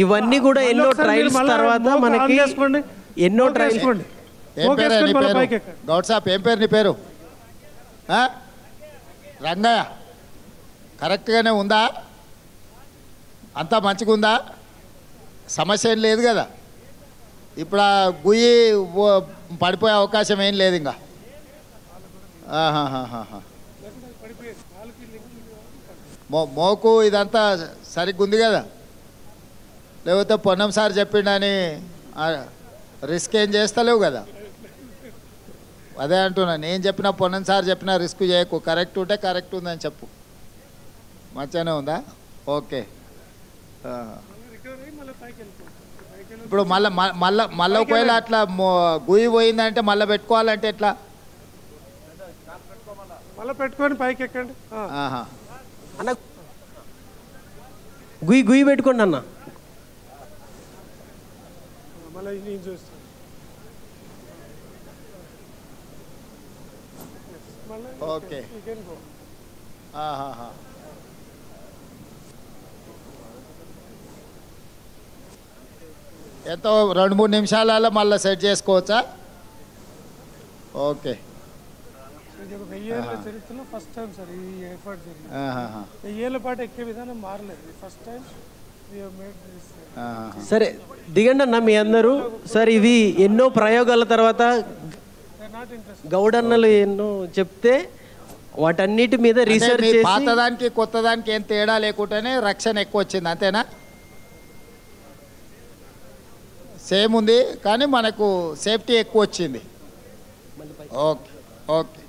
ఇవన్నీ కూడా ఎన్నో ట్రయల్స్ తర్వాత మనకి ఎన్నో ట్రయల్స్. గౌడ్ సాబ్ ఏం పేరు నీ పేరు? రంగయ్య. కరెక్ట్గానే ఉందా? అంతా మంచిగా ఉందా? సమస్య ఏం లేదు కదా? ఇప్పుడు ఆ గుయ్యి పడిపోయే అవకాశం ఏం లేదు ఇంకా. మోకు ఇదంతా సరిగ్గా ఉంది కదా? లేకపోతే పొన్నం సార్ చెప్పిండని రిస్క్ ఏం చేస్తలేవు కదా? అదే అంటున్నా, నేను చెప్పిన పొన్నం సార్ చెప్పిన రిస్క్ చేయకు. కరెక్ట్ ఉంటే కరెక్ట్ ఉందని చెప్పు. మంచిగానే ఉందా? ఓకే. ఇప్పుడు మళ్ళీ ఒకవేళ అట్లా గుయ్యి పోయిందంటే మళ్ళీ పెట్టుకోవాలంటే ఎట్లా? మళ్ళీ పెట్టుకొని పైకి ఎక్కండి అన్న. గుయ్యి పెట్టుకోండి అన్న. మళ్ళీ నేను చూస్తాను. ఓకే. ఎంతో 2-3 నిమిషాలలో మళ్ళీ సెట్ చేసుకోవచ్చా? ఓకే. చరిత్రలో ఫస్ట్ టైం సార్ ఈ ఎఫర్ట్ జరిగింది. 1000 ఏళ్ల పాటు ఎక్కే విధానం మారలేదు. ఫస్ట్ టైం సరే దిగండి అన్న మీ అందరూ. సార్ ఇవి ఎన్నో ప్రయోగాల తర్వాత గౌడన్నలు ఎన్నో చెప్తే వాటన్నిటి మీద రీసెర్చ్ చేసి పాతదానికి కొత్తదానికి ఏం తేడా లేకుండానే రక్షణ ఎక్కువ వచ్చింది, అంతేనా? సేమ్ ఉంది కానీ మనకు సేఫ్టీ ఎక్కువ వచ్చింది. Okay okay.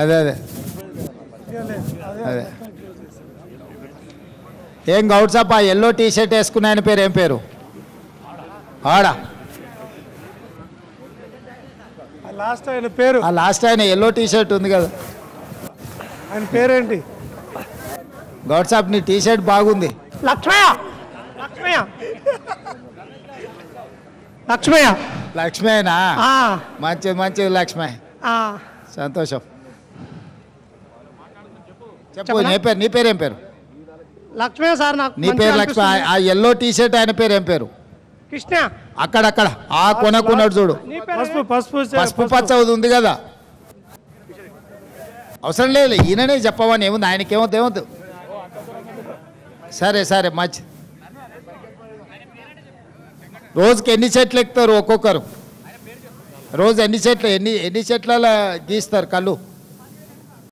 అదే అదే అదే. ఏం గౌడ్ సాబ్ ఆ ఎల్లో టీ షర్ట్ వేసుకున్న ఆయన పేరు ఏం పేరు? ఆడా లాస్ట్ ఆయన పేరు, ఆ లాస్ట్ ఆయన ఎల్లో టీ షర్ట్ ఉంది కదా, ఆయన పేరేంటి? గౌడ్ సాబ్ నీ టీ షర్ట్ బాగుంది. లక్ష్మయ్య. లక్ష్మయ్య. లక్ష్మయ్య. లక్ష్మయ్యనా? మంచిది మంచిది లక్ష్మయ్య. సంతోషం. చెప్పు నీ పేరు ఏం పేరు? లక్ష్మయ్య సార్. నాకు నీ పేరు లక్ష్మయ్య. ఆ ఎల్లో టీ షర్ట్ ఆయన పేరు ఏం పేరు? కృష్ణ. అక్కడక్కడ ఆ కొనకున్నాడు చూడు, పసుపు పచ్చ ఉంది కదా. అవసరం లేదు, ఈయననే చెప్పమని ఏముంది, ఆయనకేమవుతుంది ఏమవుతుంది. సరే సరే మంచి. రోజుకి ఎన్ని చెట్లు ఎక్కుతారు ఒక్కొక్కరు? రోజు ఎన్ని చెట్లు గీస్తారు కళ్ళు?